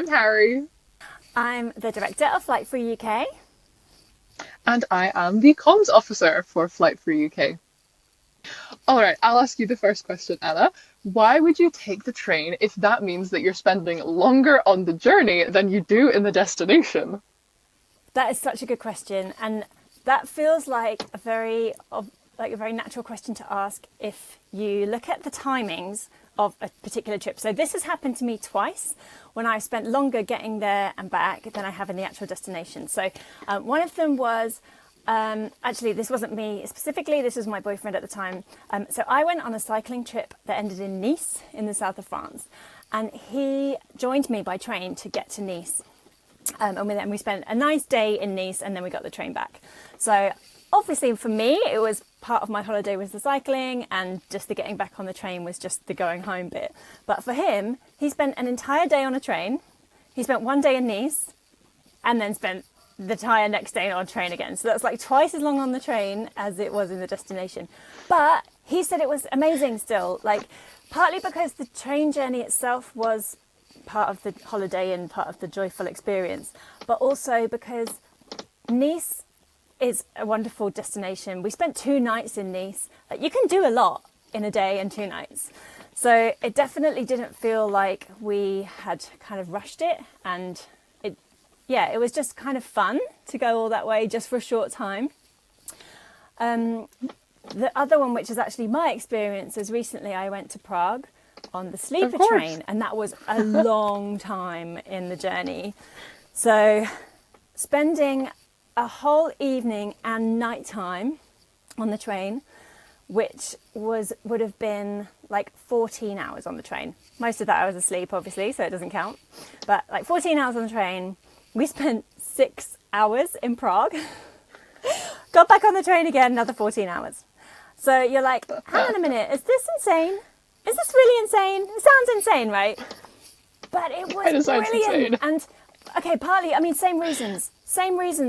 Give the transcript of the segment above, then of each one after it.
I'm Harrie. I'm the director of Flight for UK. And I am the comms officer for Flight for UK. All right, I'll ask you the first question, Anna. Why would you take the train if that means that you're spending longer on the journey than you do in the destination? That is such a good question, and that feels like a very natural question to ask if you look at the timings of a particular trip. So this has happened to me twice when I spent longer getting there and back than I have in the actual destination. So one of them was actually, this wasn't me specifically, this was my boyfriend at the time. So I went on a cycling trip that ended in Nice in the south of France, and he joined me by train to get to Nice. And we spent a nice day in Nice, and then we got the train back. So obviously for me, it was part of my holiday was the cycling, and just the getting back on the train was just the going home bit. But for him, he spent an entire day on a train. He spent one day in Nice, and then spent the entire next day on a train again. So that's like twice as long on the train as it was in the destination. But he said it was amazing still, like partly because the train journey itself was part of the holiday and part of the joyful experience, but also because Nice is a wonderful destination. We spent 2 nights in Nice. Like, you can do a lot in a day and 2 nights. So it definitely didn't feel like we had kind of rushed it, and it was just kind of fun to go all that way just for a short time. The other one, which is actually my experience, is recently I went to Prague on the sleeper train, and that was a long time in the journey. So spending a whole evening and night time on the train, which would have been like 14 hours on the train. Most of that I was asleep, obviously, so it doesn't count. But like 14 hours on the train. We spent 6 hours in Prague, got back on the train again, another 14 hours. So you're like, hang on a minute, is this insane? Is this really insane? It sounds insane, right? But it was brilliant. And okay, partly, I mean, same reasons.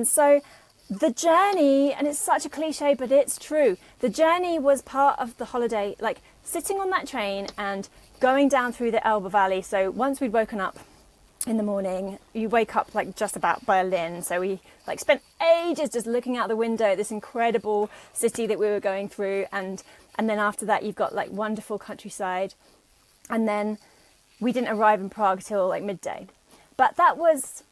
So the journey, and it's such a cliche, but it's true. The journey was part of the holiday, like sitting on that train and going down through the Elbe Valley. So once we'd woken up in the morning, you wake up like just about Berlin. So we like spent ages just looking out the window at this incredible city that we were going through. And then after that, you've got like wonderful countryside. And then we didn't arrive in Prague till like midday. But that was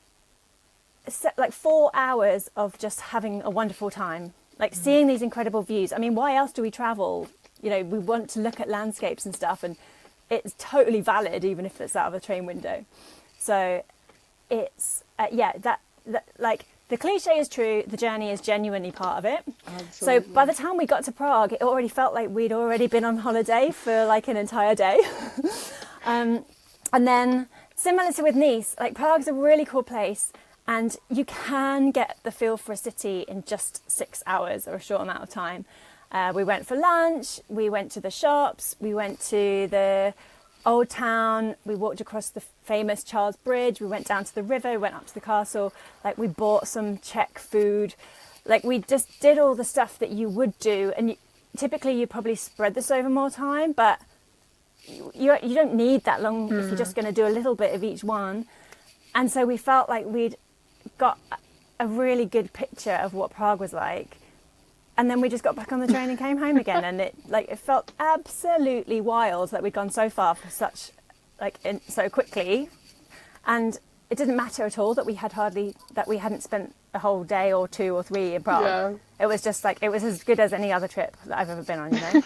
like 4 hours of just having a wonderful time, like seeing these incredible views. I mean, why else do we travel? You know, we want to look at landscapes and stuff, and it's totally valid, even if it's out of a train window. So it's, that like the cliche is true, the journey is genuinely part of it. Absolutely. So by the time we got to Prague, it already felt like we'd already been on holiday for like an entire day. And then similar to with Nice, like Prague's a really cool place, and you can get the feel for a city in just 6 hours or a short amount of time. We went for lunch, we went to the shops, we went to the Old Town, we walked across the famous Charles Bridge, we went down to the river, we went up to the castle, like we bought some Czech food, like we just did all the stuff that you would do, and typically you probably spread this over more time, but you don't need that long if you're just going to do a little bit of each one. And so we felt like we'd got a really good picture of what Prague was like. And then we just got back on the train and came home again, and it felt absolutely wild that we'd gone so far for so quickly, and it didn't matter at all that we hadn't spent a whole day or 2 or 3 in Prague. Yeah. It was just like, it was as good as any other trip that I've ever been on, you know?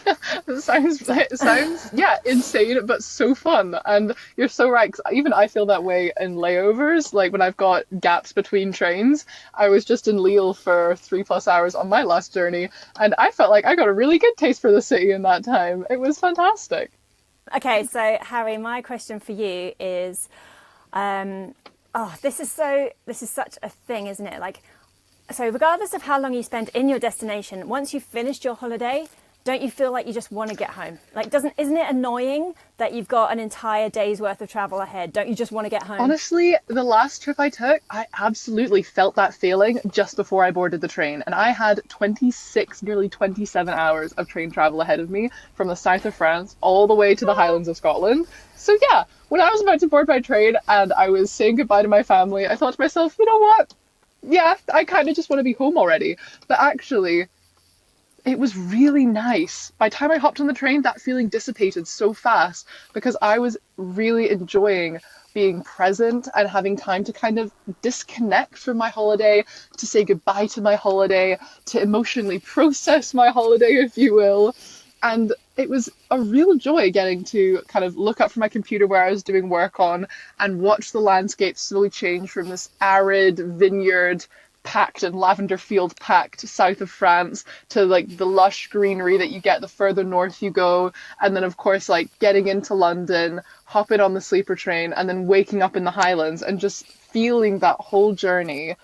It sounds, yeah, insane, but so fun. And you're so right, 'cause even I feel that way in layovers, like when I've got gaps between trains. I was just in Lille for 3+ hours on my last journey, and I felt like I got a really good taste for the city in that time. It was fantastic. Okay, so Harrie, my question for you is, this is such a thing, isn't it? Like, so regardless of how long you spend in your destination, once you've finished your holiday, don't you feel like you just want to get home? Like, isn't it annoying that you've got an entire day's worth of travel ahead? Don't you just want to get home? Honestly, the last trip I took, I absolutely felt that feeling just before I boarded the train. And I had 26, nearly 27 hours of train travel ahead of me from the south of France all the way to the Highlands of Scotland. So yeah, when I was about to board my train and I was saying goodbye to my family, I thought to myself, you know what? Yeah, I kind of just want to be home already. But actually, it was really nice. By the time I hopped on the train, that feeling dissipated so fast because I was really enjoying being present and having time to kind of disconnect from my holiday, to say goodbye to my holiday, to emotionally process my holiday, if you will. And it was a real joy getting to kind of look up from my computer where I was doing work on and watch the landscape slowly change from this arid vineyard packed and lavender field packed south of France to like the lush greenery that you get the further north you go. And then, of course, like getting into London, hopping on the sleeper train, and then waking up in the Highlands and just feeling that whole journey.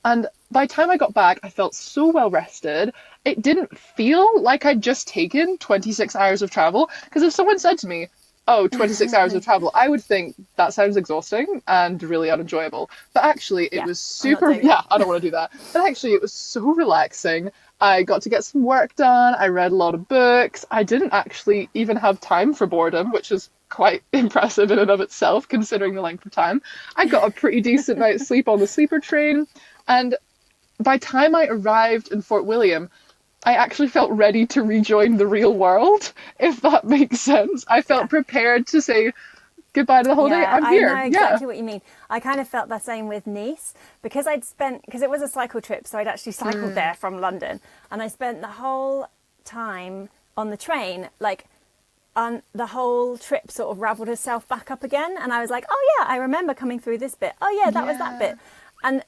And by the time I got back, I felt so well rested. It didn't feel like I'd just taken 26 hours of travel. Because if someone said to me, oh, 26 hours of travel, I would think that sounds exhausting and really unenjoyable. But actually, it Yeah, was I'm not super, doing yeah, that. I don't want to do that. But actually, it was so relaxing. I got to get some work done. I read a lot of books. I didn't actually even have time for boredom, which is quite impressive in and of itself, considering the length of time. I got a pretty decent night's sleep on the sleeper train. And by the time I arrived in Fort William, I actually felt ready to rejoin the real world, if that makes sense. I Yeah. felt prepared to say goodbye to the whole day. Yeah, I'm I know here. Yeah. exactly what you mean. I kind of felt the same with Nice because because it was a cycle trip, so I'd actually cycled there from London, and I spent the whole time on the train, like, on the whole trip sort of raveled itself back up again, and I was like, oh yeah, I remember coming through this bit. Oh yeah, that was that Yeah. bit, and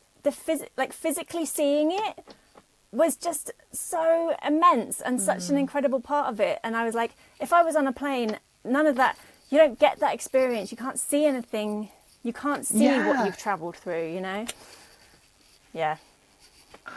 physically seeing it was just so immense and such an incredible part of it. And I was like, if I was on a plane, none of that, you don't get that experience. You can't see anything. You can't see what Yeah. you've travelled through, you know? Yeah.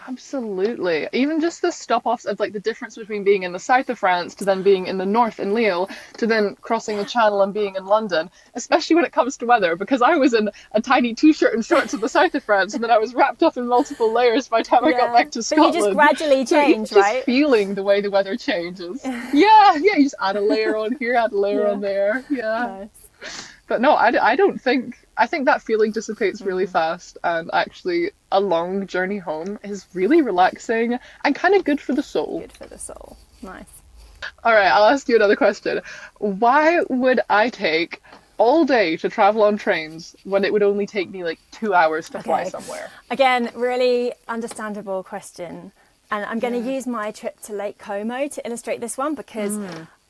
Absolutely. Even just the stop-offs of like the difference between being in the south of France to then being in the north in Lille to then crossing the channel and being in London, especially when it comes to weather, because I was in a tiny t-shirt and shorts in the south of France and then I was wrapped up in multiple layers by the time I got Yeah. back to But you just Scotland. gradually So even change, just right? feeling the way the weather changes. Yeah, yeah, you just add a layer on here, add a layer Yeah. on there. Yeah. Nice. But no, I don't think, I think that feeling dissipates really fast, and actually a long journey home is really relaxing and kind of good for the soul. Good for the soul. Nice. All right, I'll ask you another question. Why would I take all day to travel on trains when it would only take me like 2 hours to fly Okay. somewhere? Again, really understandable question. And I'm going to use my trip to Lake Como to illustrate this one because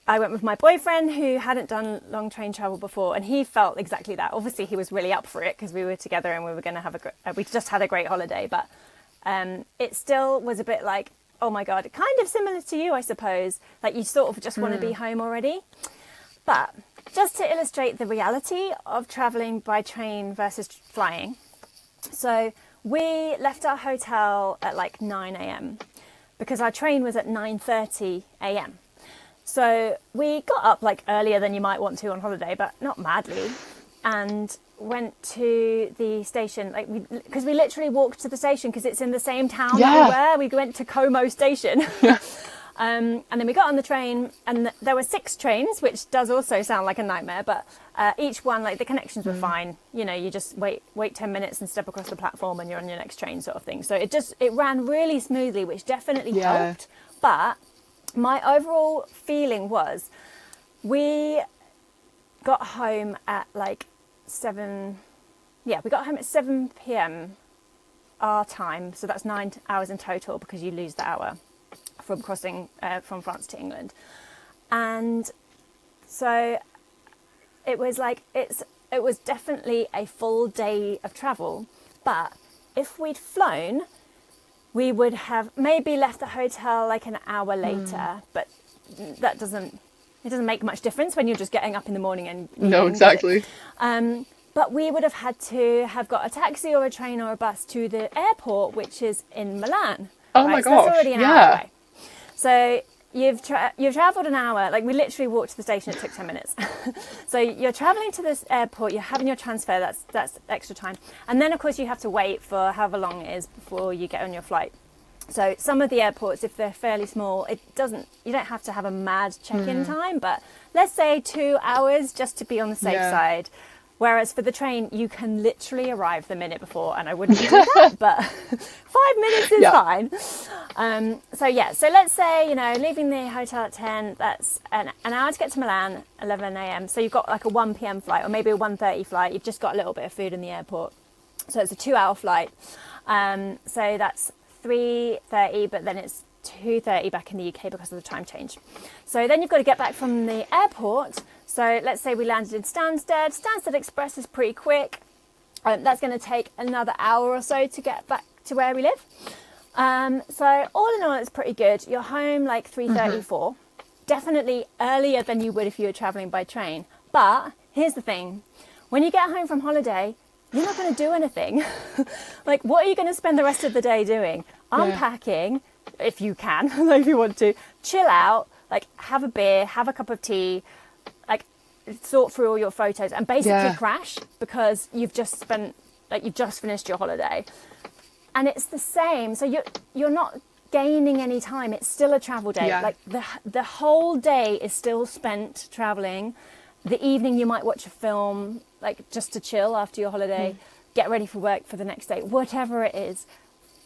I went with my boyfriend who hadn't done long train travel before, and he felt exactly that. Obviously, he was really up for it because we were together and we were going to have we just had a great holiday. But it still was a bit like, oh my God, kind of similar to you, I suppose. Like you sort of just want to be home already. But just to illustrate the reality of traveling by train versus flying. So we left our hotel at like 9 a.m. because our train was at 9:30 a.m. So we got up like earlier than you might want to on holiday, but not madly, and went to the station, like because we literally walked to the station because it's in the same town that we were. We went to Como station. And then we got on the train, and there were 6 trains, which does also sound like a nightmare, but each one, like the connections were fine. You know, you just wait 10 minutes and step across the platform and you're on your next train sort of thing. So it ran really smoothly, which definitely helped. But my overall feeling was we got home at like 7, we got home at 7 p.m. our time. So that's 9 hours in total because you lose the hour from crossing from France to England. And so it was like, it was definitely a full day of travel. But if we'd flown, we would have maybe left the hotel like an hour later, but it doesn't make much difference when you're just getting up in the morning and No, exactly. But we would have had to have got a taxi or a train or a bus to the airport, which is in Milan. Oh my So that's gosh, already an hour yeah. away. So you've travelled an hour. Like we literally walked to the station. It took 10 minutes. So you're travelling to this airport. You're having your transfer. That's extra time. And then of course you have to wait for however long it is before you get on your flight. So some of the airports, if they're fairly small, you don't have to have a mad check-in time, but let's say 2 hours just to be on the safe side. Whereas for the train, you can literally arrive the minute before, and I wouldn't do that, but 5 minutes is fine. So let's say, leaving the hotel at 10, that's an hour to get to Milan, 11 a.m. So you've got like a 1 p.m. flight, or maybe a 1:30 flight. You've just got a little bit of food in the airport. So it's a 2-hour flight. So that's 3:30, but then it's 2:30 back in the UK because of the time change. So then you've got to get back from the airport. So let's say we landed in Stansted. Stansted Express is pretty quick. That's going to take another hour or so to get back to where we live. So all in all, it's pretty good. You're home like 3:34. Definitely earlier than you would if you were traveling by train. But here's the thing. When you get home from holiday, you're not going to do anything. Like, what are you going to spend the rest of the day doing? Unpacking, if you can, if you want to. Chill out, like have a beer, have a cup of tea, like sort through all your photos and basically crash because you've just finished your holiday. And it's the same. So you're not gaining any time. It's still a travel day. Like the whole day is still spent traveling. The evening you might watch a film, like just to chill after your holiday, get ready for work for the next day, whatever it is.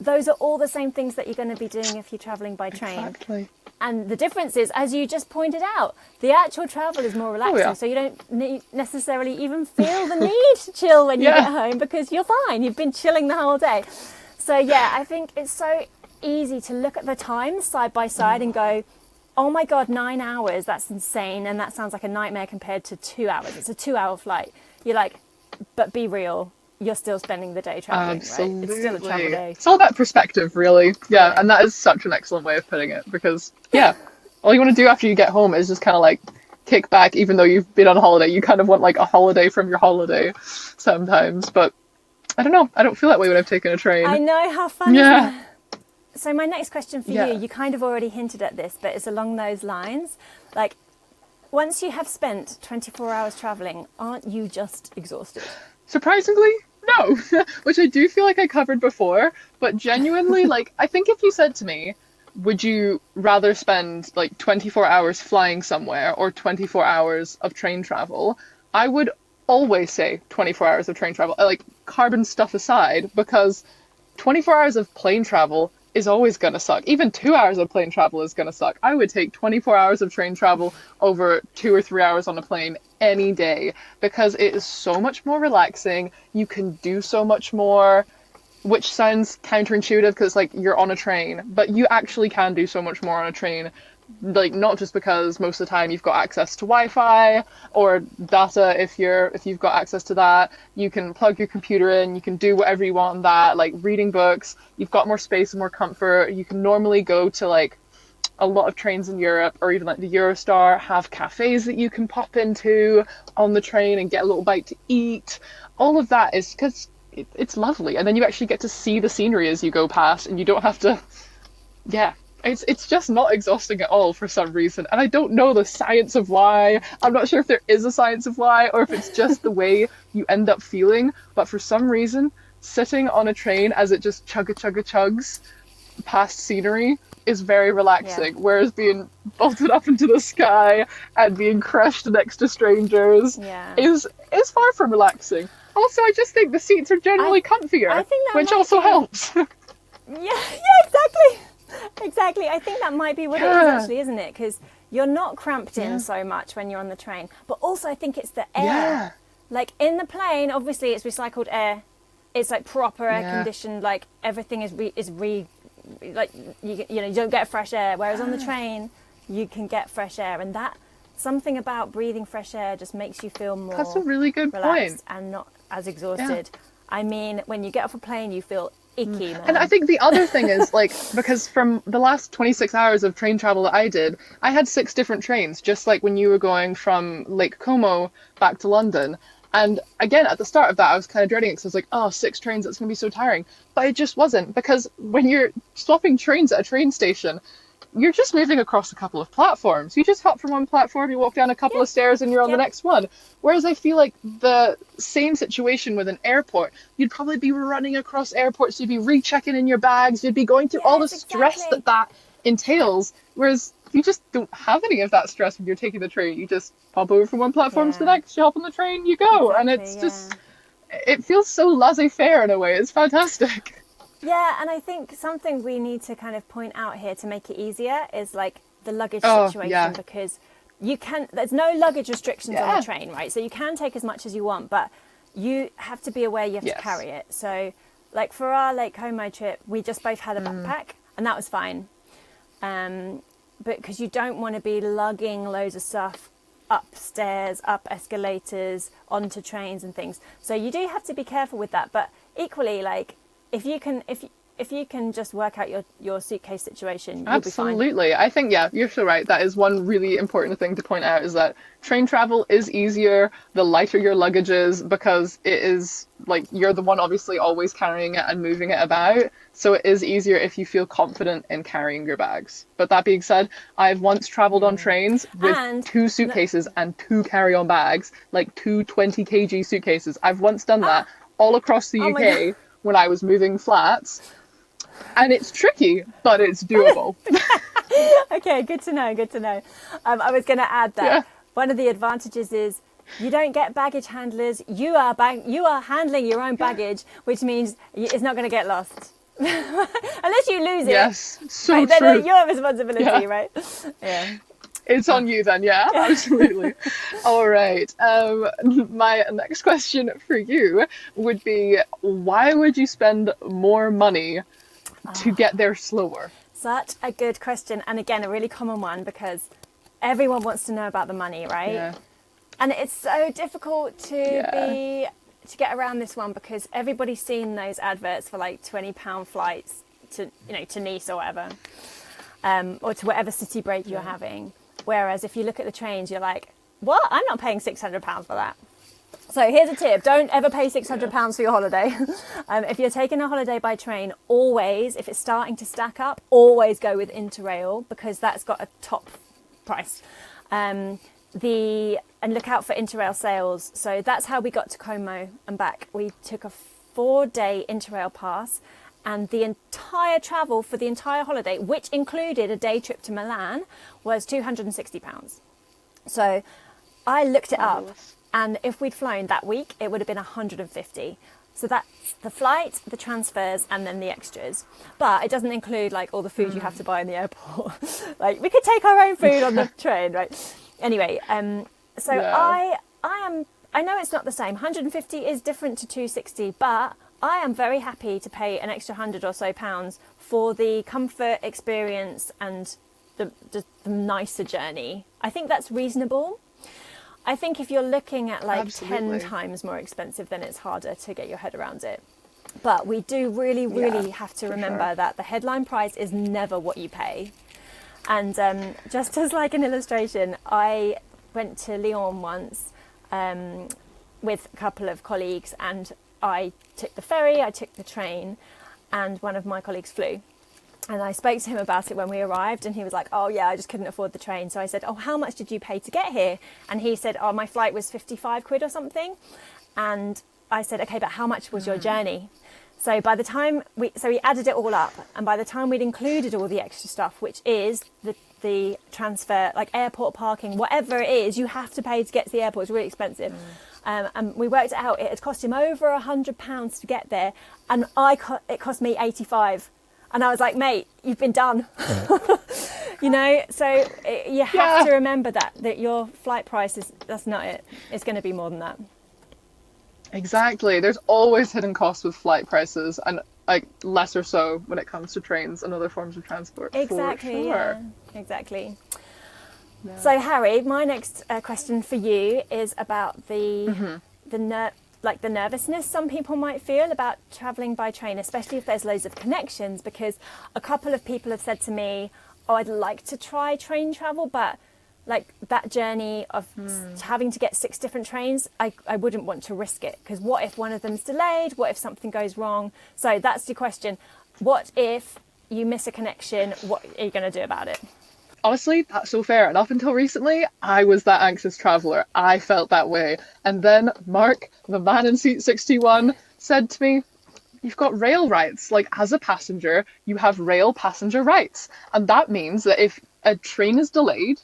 Those are all the same things that you're going to be doing if you're traveling by train. Exactly. And the difference is, as you just pointed out, the actual travel is more relaxing. So you don't necessarily even feel the need to chill when you get home because you're fine. You've been chilling the whole day. So I think it's so easy to look at the times side by side and go, oh my God, 9 hours, that's insane. And that sounds like a nightmare compared to 2 hours. It's a 2-hour flight. You're like, but be real. You're still spending the day traveling, Absolutely. right? It's still a travel day. It's all about perspective, really. Yeah, and that is such an excellent way of putting it because, all you want to do after you get home is just kind of like kick back, even though you've been on holiday. You kind of want like a holiday from your holiday sometimes, but I don't know. I don't feel that way when I've taken a train. I know, how fun is that? So my next question for you kind of already hinted at this, but it's along those lines. Like, once you have spent 24 hours traveling, aren't you just exhausted? Surprisingly, no. Which I do feel like I covered before, but genuinely, like, I think if you said to me, would you rather spend like 24 hours flying somewhere or 24 hours of train travel, I would always say 24 hours of train travel, like carbon stuff aside, because 24 hours of plane travel is always going to suck. Even 2 hours of plane travel is going to suck. I would take 24 hours of train travel over 2 or 3 hours on a plane any day because it is so much more relaxing. You can do so much more, which sounds counterintuitive because like you're on a train, but you actually can do so much more on a train. Like, not just because most of the time you've got access to Wi-Fi or data. If you've got access to that, you can plug your computer in, you can do whatever you want on that, like reading books. You've got more space and more comfort. You can normally go to like a lot of trains in Europe, or even like the Eurostar, have cafes that you can pop into on the train and get a little bite to eat. All of that is because it's lovely, and then you actually get to see the scenery as you go past, and you don't have to It's just not exhausting at all for some reason. And I don't know the science of why. I'm not sure if there is a science of why or if it's just the way you end up feeling. But for some reason, sitting on a train as it just chugs past scenery is very relaxing. Whereas being bolted up into the sky and being crushed next to strangers is far from relaxing. Also, I just think the seats are generally comfier, which also helps. Exactly. I think that might be what it is actually, isn't it? Because you're not cramped in so much when you're on the train. But also I think it's the air. Like in the plane, obviously it's recycled air. It's like proper air conditioned. Like everything is like you don't get fresh air. Whereas on the train, you can get fresh air, and that something about breathing fresh air just makes you feel more. That's a really good point. And not as exhausted. I mean, when you get off a plane, you feel icky, man. And I think the other thing is, like, because from the last 26 hours of train travel that I did, I had 6 different trains, just like when you were going from Lake Como back to London. And again, at the start of that, I was kind of dreading it because I was like, oh, 6 trains, that's going to be so tiring. But it just wasn't, because when you're swapping trains at a train station, you're just moving across a couple of platforms. You just hop from one platform, you walk down a couple Yep. of stairs, and you're on the Yep. next one. Whereas I feel like the same situation with an airport, you'd probably be running across airports, you'd be rechecking in your bags, you'd be going through all the Yes, stress exactly. that entails. Whereas you just don't have any of that stress when you're taking the train. You just pop over from one platform to the Yeah, next, you hop on the train, you go. And exactly. it's Yeah. just, it feels so laissez-faire in a way. It's fantastic. Yeah, and I think something we need to kind of point out here to make it easier is like the luggage Oh, situation, yeah. because there's no luggage restrictions on Yeah. the train, right? So you can take as much as you want, but you have to be aware you have to Yes. carry it. So like for our Lake Como trip, we just both had a backpack and that was fine. But because you don't want to be lugging loads of stuff upstairs, up escalators, onto trains and things. So you do have to be careful with that. But equally, like if you can just work out your suitcase situation, you'll be fine. Absolutely. I think, yeah, you're so right. That is one really important thing to point out is that train travel is easier the lighter your luggage is because it is like you're the one obviously always carrying it and moving it about. So it is easier if you feel confident in carrying your bags. But that being said, I've once traveled on trains with And two no, suitcases and two carry-on bags, like two 20 kg suitcases. I've once done that all across the oh my god. UK when I was moving flats. And it's tricky, but it's doable. Okay, good to know. Good to know. I was going to add that Yeah. one of the advantages is you don't get baggage handlers. You are handling your own baggage, which means it's not going to get lost unless you lose it. Yes, so Right, then true. it's your responsibility, Yeah. right? Yeah. It's on you then, yeah, absolutely. All right. My next question for you would be, why would you spend more money to get there slower? Such a good question, and again, a really common one because everyone wants to know about the money, right? Yeah. And it's so difficult Yeah. to get around this one because everybody's seen those adverts for like £20 flights to Nice or whatever, or to whatever city break you're having. Whereas if you look at the trains, you're like, what? I'm not paying £600 for that. So here's a tip. Don't ever pay £600 for your holiday. If you're taking a holiday by train, always, if it's starting to stack up, always go with Interrail because that's got a top price. And look out for Interrail sales. So that's how we got to Como and back. We took a 4-day Interrail pass and the entire travel for the entire holiday, which included a day trip to Milan, was £260. So I looked it up. And if we'd flown that week, it would have been 150. So that's the flight, the transfers, and then the extras. But it doesn't include like all the food you have to buy in the airport. Like we could take our own food on the train, right? Anyway, so Yeah. I know it's not the same. 150 is different to 260, but I am very happy to pay an extra £100 or so for the comfort, experience, and the nicer journey. I think that's reasonable. I think if you're looking at like Absolutely. 10 times more expensive, then it's harder to get your head around it. But we do really have to remember sure. that the headline price is never what you pay. And just as like an illustration, I went to Lyon once with a couple of colleagues and I took the ferry, I took the train, and one of my colleagues flew. And I spoke to him about it when we arrived and he was like, oh yeah, I just couldn't afford the train. So I said, oh, how much did you pay to get here? And he said, oh, my flight was 55 quid or something. And I said, okay, but how much was your journey? So by the time we added it all up, and by the time we'd included all the extra stuff, which is the transfer, like airport parking, whatever it is, you have to pay to get to the airport. It's really expensive. And we worked it out. It had cost him over £100 to get there, and it cost me 85. And I was like, mate, you've been done. You know, so you have to remember that your flight price that's not it. It's going to be more than that. Exactly. There's always hidden costs with flight prices, and like lesser so when it comes to trains and other forms of transport. Exactly. For sure. Yeah, exactly. Yeah. So, Harry, my next question for you is about the nervousness some people might feel about travelling by train, especially if there's loads of connections, because a couple of people have said to me, oh, I'd like to try train travel, but like that journey of having to get 6 different trains, I wouldn't want to risk it, because what if one of them's delayed? What if something goes wrong? So that's the question. What if you miss a connection, what are you going to do about it? Honestly, that's so fair. And up until recently, I was that anxious traveler. I felt that way. And then Mark, the man in seat 61, said to me, you've got rail rights. Like, as a passenger, you have rail passenger rights. And that means that if a train is delayed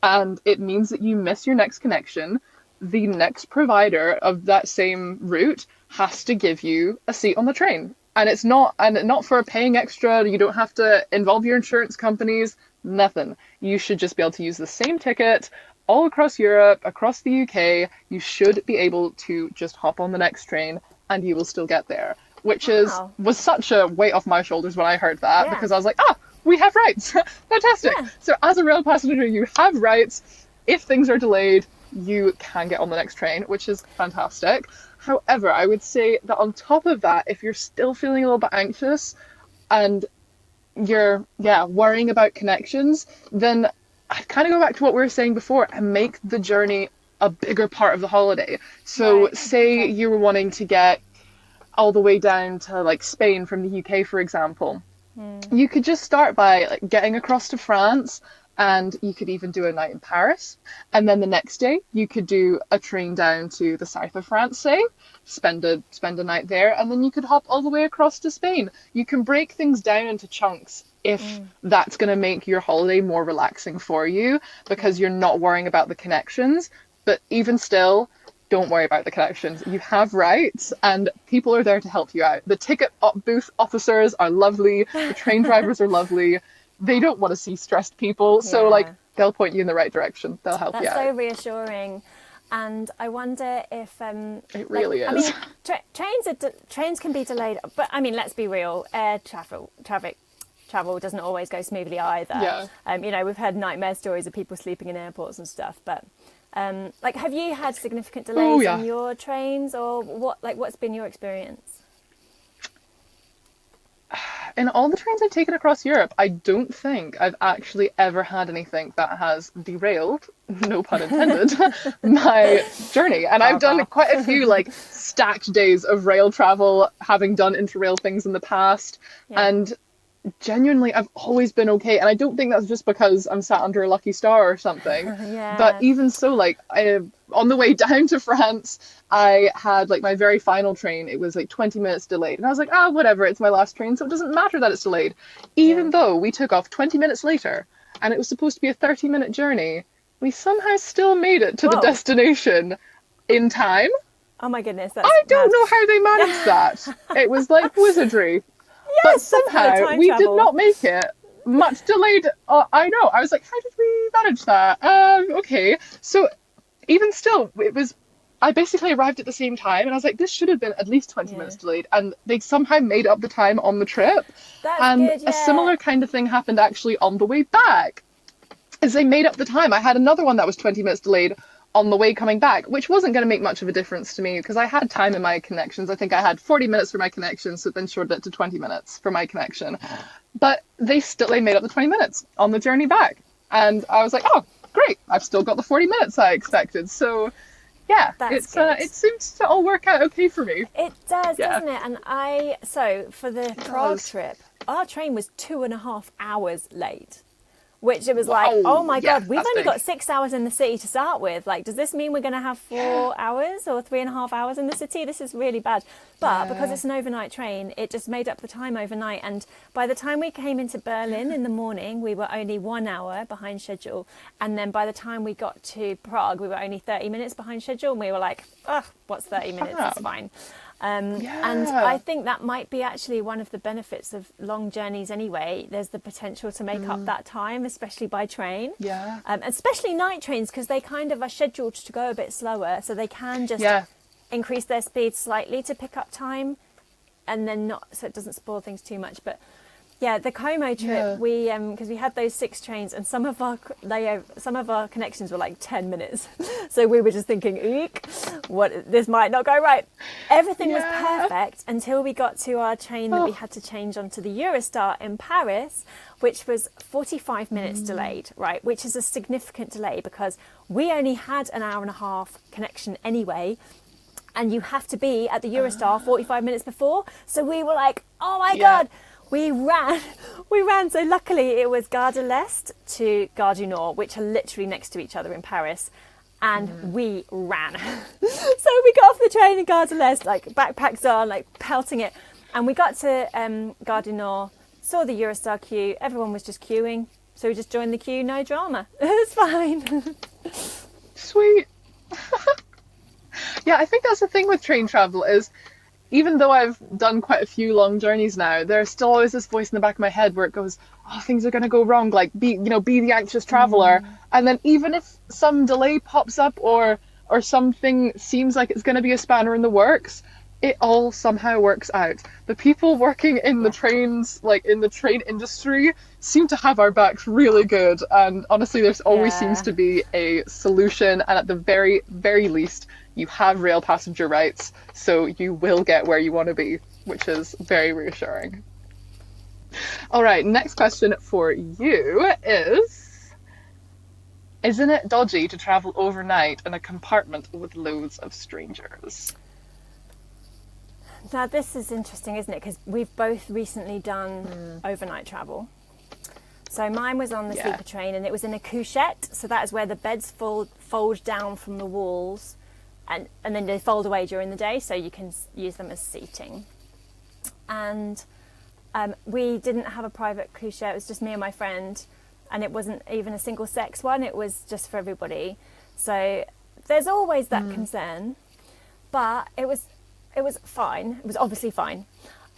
and it means that you miss your next connection, the next provider of that same route has to give you a seat on the train. And not for paying extra. You don't have to involve your insurance companies, nothing. You should just be able to use the same ticket all across Europe, across the UK. You should be able to just hop on the next train and you will still get there. Which Wow. was such a weight off my shoulders when I heard that, Yeah. because I was like, we have rights. Fantastic. Yeah. So as a rail passenger, you have rights. If things are delayed, you can get on the next train, which is fantastic. However, I would say that on top of that, if you're still feeling a little bit anxious and you're, worrying about connections, then I'd kind of go back to what we were saying before and make the journey a bigger part of the holiday. So Right. say Okay. you were wanting to get all the way down to like Spain from the UK, for example. You could just start by like getting across to France, and you could even do a night in Paris. And then the next day you could do a train down to the south of France, say, spend a night there, and then you could hop all the way across to Spain. You can break things down into chunks if that's going to make your holiday more relaxing for you, because you're not worrying about the connections. But even still, don't worry about the connections. You have rights, and people are there to help you out. The ticket booth officers are lovely. The train drivers are lovely. They don't want to see stressed people, so Yeah. they'll point you in the right direction. They'll help you That's so out. reassuring. And I wonder if It really I is. mean, trains can be delayed, but I mean, let's be real. Air travel doesn't always go smoothly either. Yeah. We've heard nightmare stories of people sleeping in airports and stuff. But have you had significant delays yeah. on your trains, or what? Like, what's been your experience? In all the trains I've taken across Europe, I don't think I've actually ever had anything that has derailed, no pun intended, my journey. And I've done quite a few stacked days of rail travel, having done interrail things in the past. Yeah. And genuinely, I've always been okay. And I don't think that's just because I'm sat under a lucky star or something. Yeah. But even so, on the way down to France, I had my very final train. It was 20 minutes delayed. And I was like, whatever, it's my last train, so it doesn't matter that it's delayed. Even though we took off 20 minutes later and it was supposed to be a 30-minute journey, we somehow still made it to the destination in time. Oh my goodness, that's I don't mad. know how they managed that. It was like wizardry. Yes, But that's kind of somehow time we travel. did not make it much delayed. I know. I was like, how did we manage that? Okay. So even still, I basically arrived at the same time, and I was like, this should have been at least 20 minutes delayed. And they somehow made up the time on the trip. That's And good, a similar kind of thing happened actually on the way back, is they made up the time. I had another one that was 20 minutes delayed on the way coming back, which wasn't going to make much of a difference to me because I had time in my connections. I think I had 40 minutes for my connection, so then shortened it to 20 minutes for my connection. But they made up the 20 minutes on the journey back. And I was like, oh, great. I've still got the 40 minutes I expected. So yeah, That's good. it seems to all work out okay for me. It does, Yeah. doesn't it? And so for the Prague trip, our train was 2.5 hours late. Which it was like, Wow. oh my Yeah, God, we've that's only big. got 6 hours in the city to start with. Does this mean we're going to have 4 hours or 3.5 hours in the city? This is really bad. But because it's an overnight train, it just made up the time overnight. And by the time we came into Berlin in the morning, we were only 1 hour behind schedule. And then by the time we got to Prague, we were only 30 minutes behind schedule. And we were like, what's 30 minutes? It's fine. And I think that might be actually one of the benefits of long journeys anyway. There's the potential to make up that time, especially by train. Yeah. Especially night trains, because they kind of are scheduled to go a bit slower, so they can just increase their speed slightly to pick up time, and then not, so it doesn't spoil things too much. But yeah, the Como trip, we because we had those 6 trains, and some of our connections were 10 minutes, so we were just thinking, eek, this might not go right. Everything was perfect until we got to our train that we had to change onto the Eurostar in Paris, which was 45 minutes delayed, right? Which is a significant delay because we only had an hour and a half connection anyway. And you have to be at the Eurostar 45 minutes before. So we were like, oh my God, We ran, we ran. So luckily it was Gare de l'Est to Gare du Nord, which are literally next to each other in Paris. And we ran. So we got off the train in Gare de l'Est, like backpacks on, like pelting it. And we got to Gare du Nord, saw the Eurostar queue. Everyone was just queuing. So we just joined the queue, no drama. It was fine. Sweet. Yeah, I think that's the thing with train travel is, even though I've done quite a few long journeys now, there's still always this voice in the back of my head where it goes, "Oh, things are gonna go wrong." Like, be the anxious traveler. And then even if some delay pops up or something seems like it's gonna be a spanner in the works, it all somehow works out. The people working in the trains, like in the train industry, seem to have our backs really good. And honestly, there's always seems to be a solution. And at the very, very least, you have rail passenger rights, so you will get where you want to be, which is very reassuring. All right, next question for you is, isn't it dodgy to travel overnight in a compartment with loads of strangers? Now this is interesting, isn't it? Because we've both recently done overnight travel. So mine was on the sleeper train, and it was in a couchette, so that is where the beds fold down from the walls. And then they fold away during the day, so you can use them as seating. And we didn't have a private couchette, it was just me and my friend, and it wasn't even a single sex one, it was just for everybody. So there's always that concern, but it was fine. It was obviously fine.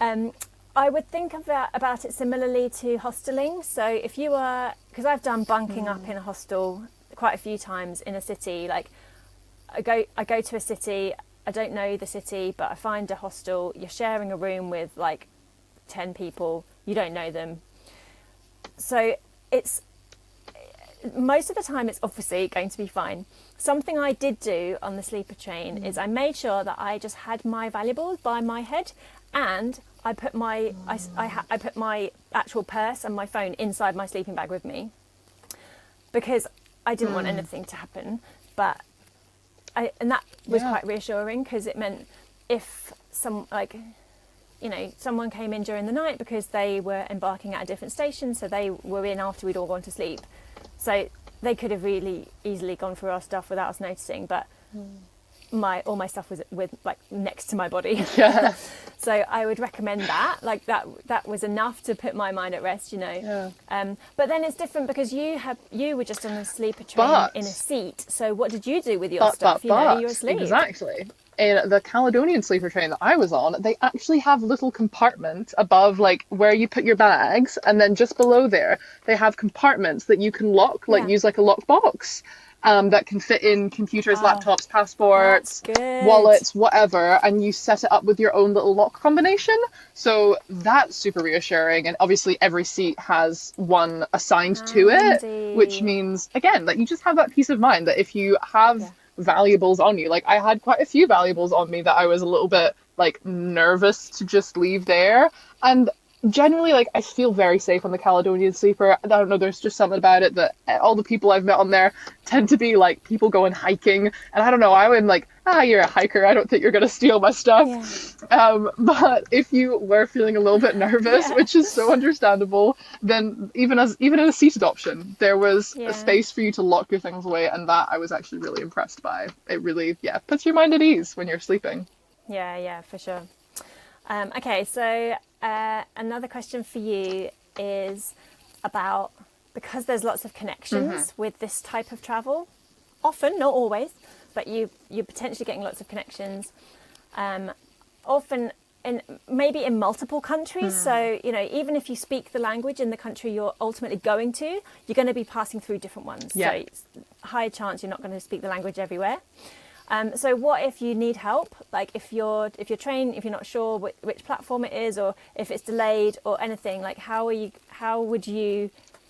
I would think about it similarly to hosteling. So if you are, because I've done bunking up in a hostel quite a few times in a city, like I go to a city, I don't know the city, but I find a hostel, you're sharing a room with like 10 people, you don't know them. So it's, most of the time it's obviously going to be fine. Something I did do on the sleeper train is I made sure that I just had my valuables by my head, and I put my I put my actual purse and my phone inside my sleeping bag with me, because I didn't want anything to happen. But and that was quite reassuring, because it meant if someone came in during the night because they were embarking at a different station, so they were in after we'd all gone to sleep, so they could have really easily gone through our stuff without us noticing. But all my stuff was with like next to my body. Yeah. So I would recommend that. Like that was enough to put my mind at rest, Yeah. But then it's different because you were just on a sleeper train in a seat. So what did you do with your stuff? You were asleep. Exactly. In the Caledonian sleeper train that I was on, they actually have little compartments above, like where you put your bags, and then just below there, they have compartments that you can lock, use like a lockbox. That can fit in computers, laptops, passports, wallets, whatever, and you set it up with your own little lock combination. So that's super reassuring, and obviously every seat has one assigned to it, which means, again, like you just have that peace of mind that if you have valuables on you, like I had quite a few valuables on me that I was a little bit like nervous to just leave there, and generally, like, I feel very safe on the Caledonian sleeper. I don't know, there's just something about it that all the people I've met on there tend to be like people going hiking, and I don't know, I would like, you're a hiker, I don't think you're gonna steal my stuff. But if you were feeling a little bit nervous, which is so understandable, then even in a seated option, there was a space for you to lock your things away, and that I was actually really impressed by. It really puts your mind at ease when you're sleeping. Yeah, for sure. Okay, so another question for you is about, because there's lots of connections with this type of travel, often, not always, but you're potentially getting lots of connections, often maybe in multiple countries. So, even if you speak the language in the country you're ultimately going to, you're going to be passing through different ones. So it's a high chance you're not going to speak the language everywhere. So what if you need help? Like if you're not sure which platform it is, or if it's delayed or anything, like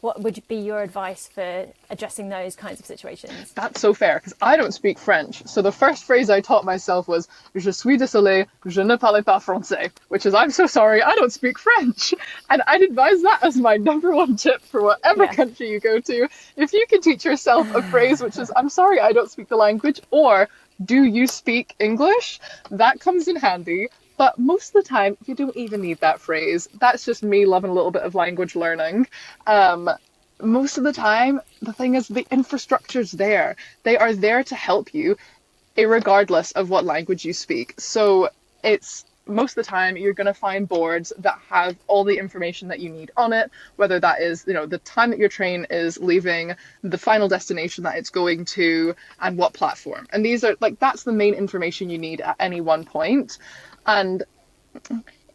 what would be your advice for addressing those kinds of situations? That's so fair, because I don't speak French. So the first phrase I taught myself was, "Je suis désolé, je ne parle pas français," which is, I'm so sorry, I don't speak French. And I'd advise that as my number one tip for whatever country you go to. If you can teach yourself a phrase which is, "I'm sorry, I don't speak the language," or "Do you speak English?" that comes in handy. But most of the time, you don't even need that phrase. That's just me loving a little bit of language learning. Um, Most of the time, the thing is, the infrastructure's there. They are there to help you, irregardless of what language you speak. So it's most of the time you're going to find boards that have all the information that you need on it, whether that is, the time that your train is leaving, the final destination that it's going to, and what platform. And these are like, that's the main information you need at any one point. And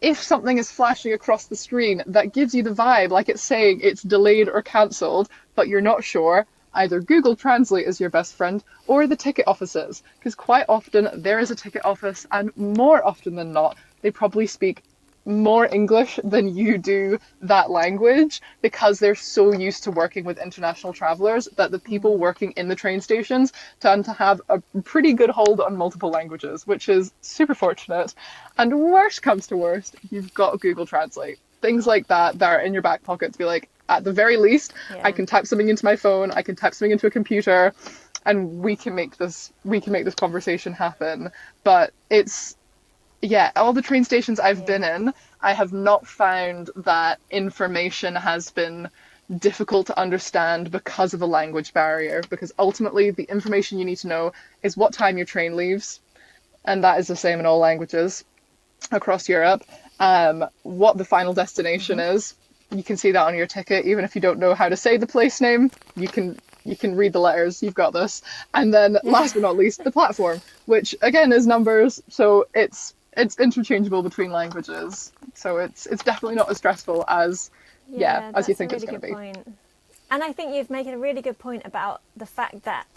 if something is flashing across the screen that gives you the vibe, like it's saying it's delayed or cancelled, but you're not sure, either Google Translate is your best friend or the ticket offices, because quite often there is a ticket office, and more often than not, they probably speak more English than you do that language, because they're so used to working with international travelers that the people working in the train stations tend to have a pretty good hold on multiple languages, which is super fortunate. And worst comes to worst, you've got Google Translate. Things like that are in your back pocket to be like, at the very least, I can type something into my phone, I can type something into a computer, and we can make this conversation happen. But it's, yeah, all the train stations I've been in, I have not found that information has been difficult to understand because of a language barrier, because ultimately the information you need to know is what time your train leaves, and that is the same in all languages across Europe. What the final destination is, you can see that on your ticket. Even if you don't know how to say the place name, you can read the letters. You've got this. And then last but not least, the platform, which again is numbers, so it's interchangeable between languages. So it's definitely not as stressful as as you think it's going to be. Point. And I think you've made a really good point about the fact that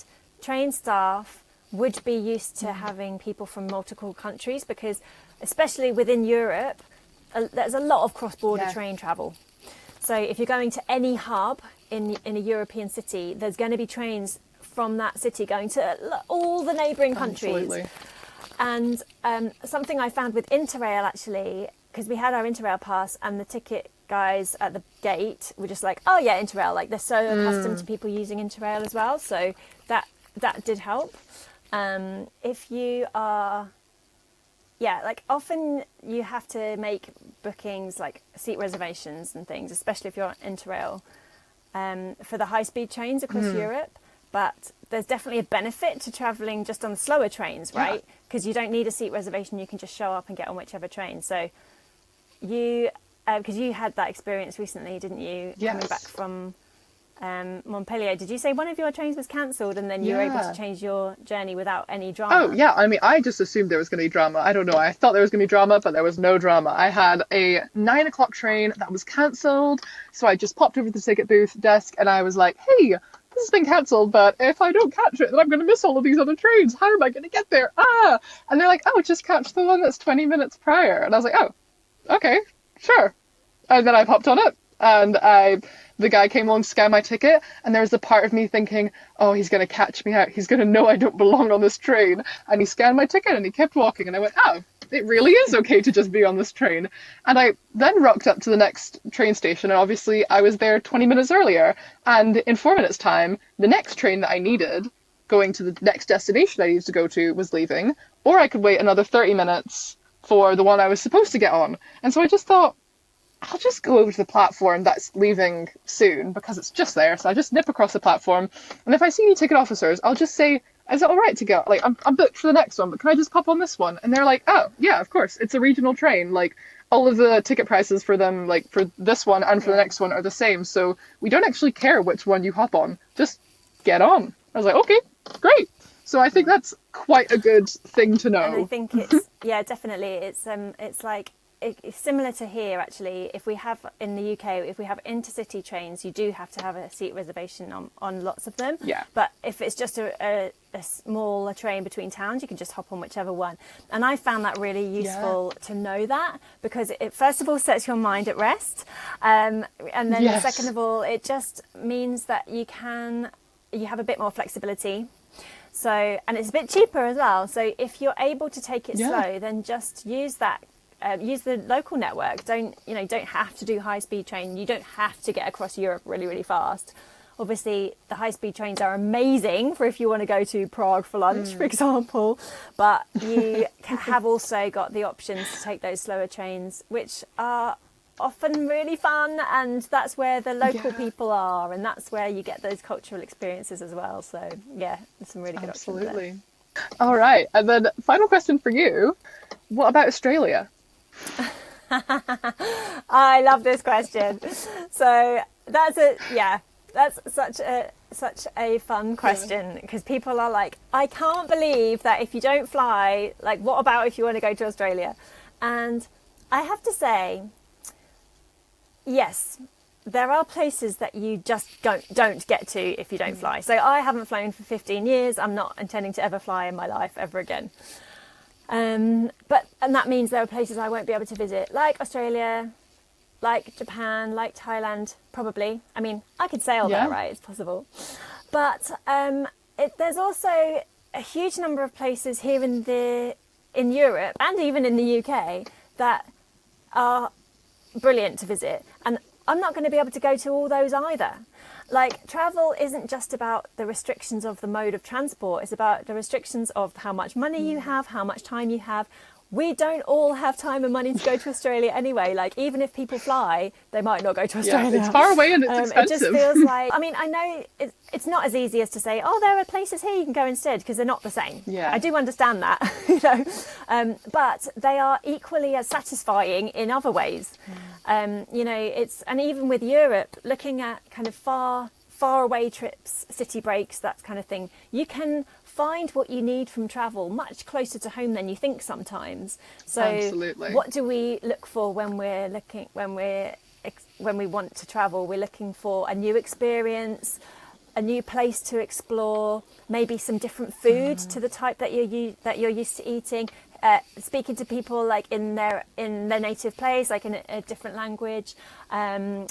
train staff would be used to having people from multiple countries, because especially within Europe, there's a lot of cross-border train travel. So if you're going to any hub in a European city, there's going to be trains from that city going to all the neighbouring countries. Absolutely. And something I found with Interrail, actually, because we had our Interrail pass, and the ticket guys at the gate were just like, oh yeah, Interrail, like they're so accustomed to people using Interrail as well, so that did help. If you are, like often you have to make bookings, like seat reservations and things, especially if you're on Interrail, for the high-speed trains across Europe. But there's definitely a benefit to travelling just on the slower trains, right? Because you don't need a seat reservation, you can just show up and get on whichever train. So you, because you had that experience recently, didn't you? Yes. Coming back from Montpellier. Did you say one of your trains was cancelled and then you were able to change your journey without any drama? Oh, yeah. I mean, I just assumed there was going to be drama. I don't know. I thought there was going to be drama, but there was no drama. I had a 9 o'clock train that was cancelled. So I just popped over to the ticket booth desk and I was like, hey, this has been cancelled, but if I don't catch it, then I'm going to miss all of these other trains. How am I going to get there? And they're like, oh, just catch the one that's 20 minutes prior. And I was like, oh, okay, sure. And then I popped on it, and the guy came along to scan my ticket, and there was a part of me thinking, oh, he's going to catch me out. He's going to know I don't belong on this train. And he scanned my ticket and he kept walking, and I went, oh, it really is okay to just be on this train. And I then rocked up to the next train station, and obviously I was there 20 minutes earlier. And in 4 minutes' time, the next train that I needed, going to the next destination I needed to go to, was leaving. Or I could wait another 30 minutes for the one I was supposed to get on. And so I just thought, I'll just go over to the platform that's leaving soon, because it's just there. So I just nip across the platform. And if I see any ticket officers, I'll just say, is it all right to go? Like, I'm booked for the next one, but can I just pop on this one? And they're like, oh, yeah, of course. It's a regional train. Like, all of the ticket prices for them, like, for this one and for the next one are the same. So we don't actually care which one you hop on. Just get on. I was like, okay, great. So I think that's quite a good thing to know. And I think it's, definitely. It's like, it's similar to here, actually. If we have, in the UK, if we have intercity trains, you do have to have a seat reservation on lots of them. Yeah. But if it's just a smaller train between towns, you can just hop on whichever one. And I found that really useful to know that, because it first of all sets your mind at rest. And then second of all, it just means that you have a bit more flexibility. So, and it's a bit cheaper as well. So if you're able to take it slow, then just use that. Use the local network. Don't have to do high-speed train. You don't have to get across Europe really, really fast. Obviously, the high-speed trains are amazing for if you want to go to Prague for lunch, for example. But you have also got the options to take those slower trains, which are often really fun, and that's where the local people are, and that's where you get those cultural experiences as well. So yeah, there's some really good options there. Absolutely. All right, and then final question for you: what about Australia? I love this question. So that's such a fun question, because people are like, I can't believe that if you don't fly, like, what about if you want to go to Australia? And I have to say, yes, there are places that you just don't get to if you don't fly. So I haven't flown for 15 years. I'm not intending to ever fly in my life ever again. And that means there are places I won't be able to visit, like Australia, like Japan, like Thailand, probably. I mean, I could sail there, right? It's possible. But there's also a huge number of places here in Europe and even in the UK that are brilliant to visit. And I'm not going to be able to go to all those either. Like, travel isn't just about the restrictions of the mode of transport. It's about the restrictions of how much money you have, how much time you have. We don't all have time and money to go to Australia anyway. Like, even if people fly, they might not go to Australia. Yeah, it's far away and it's expensive. It just feels like, I mean, I know it's not as easy as to say, oh, there are places here you can go instead, because they're not the same. Yeah. I do understand that, but they are equally as satisfying in other ways. And even with Europe, looking at kind of far away trips, city breaks, that kind of thing, you can find what you need from travel much closer to home than you think sometimes. So absolutely. What do we look for when we want to travel? We're looking for a new experience, a new place to explore, maybe some different food to the type that you're used to eating. Speaking to people like in their native place, like in a different language.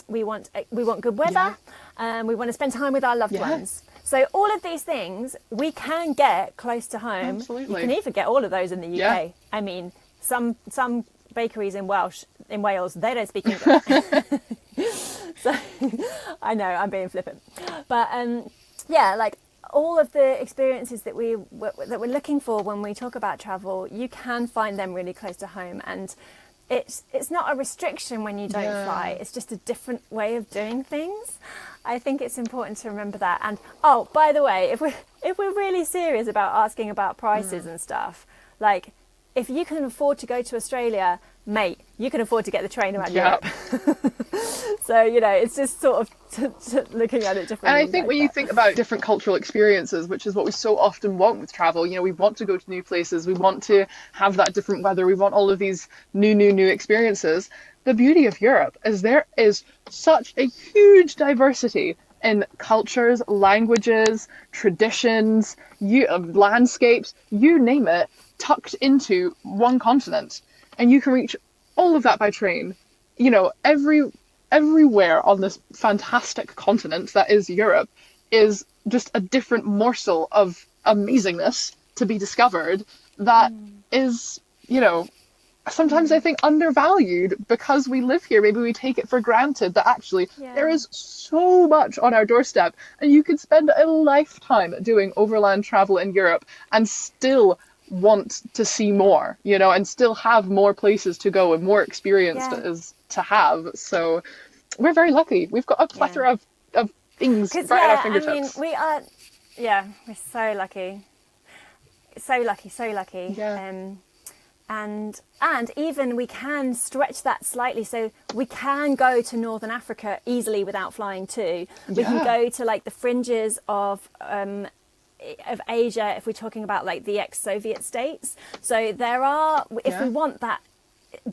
We want good weather. We want to spend time with our loved ones. So all of these things we can get close to home. Absolutely. You can even get all of those in the UK. Yeah. I mean, some bakeries in Wales, they don't speak English. So I know I'm being flippant, but like all of the experiences that we're looking for when we talk about travel, you can find them really close to home, and it's not a restriction when you don't fly. It's just a different way of doing things. I think it's important to remember that. And oh, by the way, if we're really serious about asking about prices and stuff, like, if you can afford to go to Australia, mate, you can afford to get the train around Europe. So, it's just sort of looking at it differently. And I think when you think about different cultural experiences, which is what we so often want with travel, we want to go to new places, we want to have that different weather, we want all of these new experiences. The beauty of Europe is there is such a huge diversity in cultures, languages, traditions, landscapes, you name it, tucked into one continent. And you can reach all of that by train. Everywhere on this fantastic continent that is Europe is just a different morsel of amazingness to be discovered that is, sometimes I think undervalued because we live here. Maybe we take it for granted that actually there is so much on our doorstep, and you could spend a lifetime doing overland travel in Europe and still want to see more, and still have more places to go and more experiences to have. So we're very lucky. We've got a plethora of things right at our fingertips. I mean, we're so lucky. So lucky. Yeah. And even we can stretch that slightly, so we can go to Northern Africa easily without flying too. We can go to like the fringes of Asia if we're talking about like the ex-Soviet states. So there are, if we want that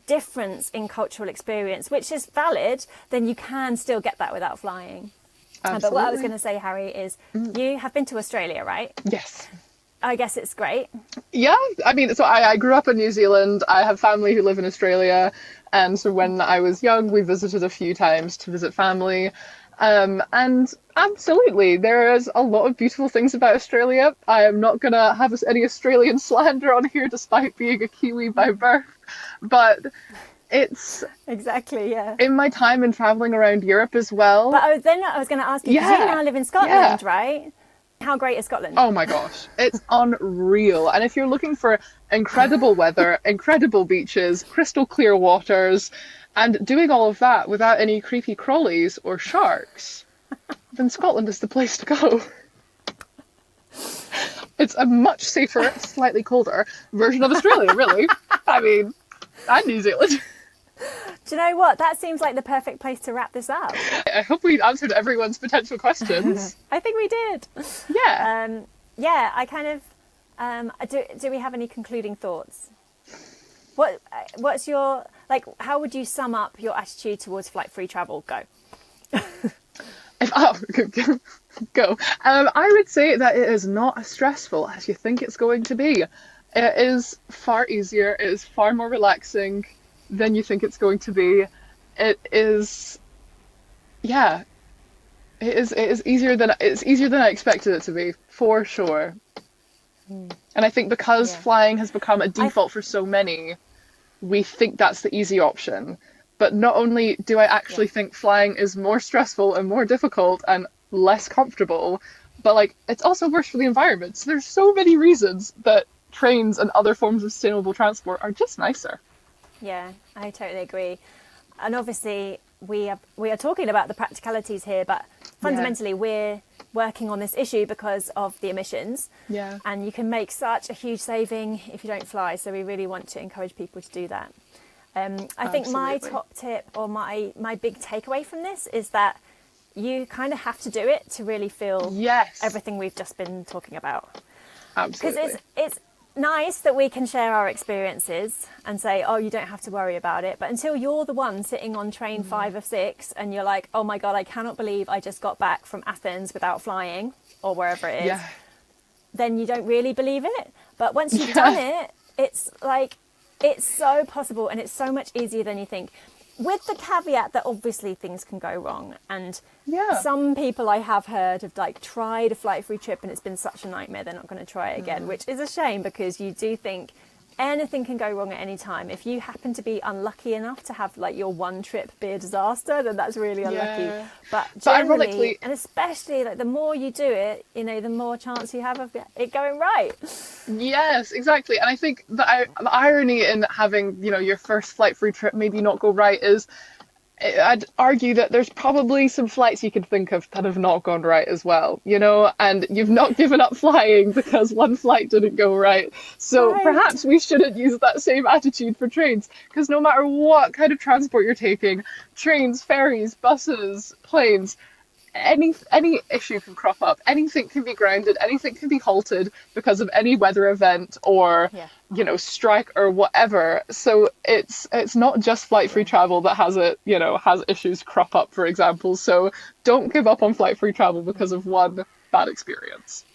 difference in cultural experience, which is valid, then you can still get that without flying. But what I was going to say, Harrie, is you have been to Australia, right? Yes. I guess it's great. Yeah, I mean, so I grew up in New Zealand. I have family who live in Australia, and so when I was young, we visited a few times to visit family. And absolutely, there is a lot of beautiful things about Australia. I am not going to have any Australian slander on here, despite being a Kiwi by birth. But it's Exactly, yeah. in my time and traveling around Europe as well. But I was going to ask you, because you Yeah, now live in Scotland, yeah. right? How great is Scotland? Oh my gosh, it's unreal. And if you're looking for incredible weather, incredible beaches, crystal clear waters, and doing all of that without any creepy crawlies or sharks, then Scotland is the place to go. It's a much safer, slightly colder version of Australia, really. I mean, and New Zealand. Do you know what? That seems like the perfect place to wrap this up. I hope we answered everyone's potential questions. I think we did. Yeah. Yeah, I kind of... do we have any concluding thoughts? What's your... Like, how would you sum up your attitude towards flight-free travel? Go. Go. I would say that it is not as stressful as you think it's going to be. It is far easier. It is far more relaxing than you think it's going to be. It is, yeah. It is easier than I expected it to be, for sure. And I think because flying has become a default for so many, we think that's the easy option. But not only do I actually think flying is more stressful and more difficult and less comfortable, but like it's also worse for the environment. So there's so many reasons that trains and other forms of sustainable transport are just nicer. Yeah, I totally agree. And obviously we are talking about the practicalities here, but fundamentally we're working on this issue because of the emissions. Yeah. And you can make such a huge saving if you don't fly. So we really want to encourage people to do that. I think my top tip or my big takeaway from this is that you kind of have to do it to really feel everything we've just been talking about. Absolutely. Because it's nice that we can share our experiences and say, oh, you don't have to worry about it. But until you're the one sitting on train 5 of 6 and you're like, oh my God, I cannot believe I just got back from Athens without flying or wherever it is, then you don't really believe it. But once you've done it, it's like, it's so possible and it's so much easier than you think. With the caveat that obviously things can go wrong. And some people I have heard have like tried a flight-free trip and it's been such a nightmare they're not going to try it again, which is a shame because you do think anything can go wrong at any time. If you happen to be unlucky enough to have like your one trip be a disaster, then that's really unlucky. But generally, and especially like the more you do it, you know, the more chance you have of it going right. Yes, exactly. And I think the irony in having, you know, your first flight-free trip maybe not go right is I'd argue that there's probably some flights you could think of that have not gone right as well, you know, and you've not given up flying because one flight didn't go right. So perhaps we shouldn't use that same attitude for trains, because no matter what kind of transport you're taking, trains, ferries, buses, planes, any issue can crop up. Anything can be grounded, anything can be halted because of any weather event or you know, strike or whatever. So it's not just flight-free travel that has issues crop up, for example. So don't give up on flight-free travel because of one bad experience.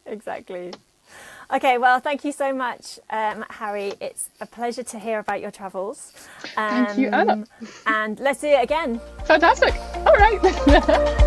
Exactly. Okay, well, thank you so much, Harrie. It's a pleasure to hear about your travels. Thank you, Anna. And let's do it again. Fantastic. All right.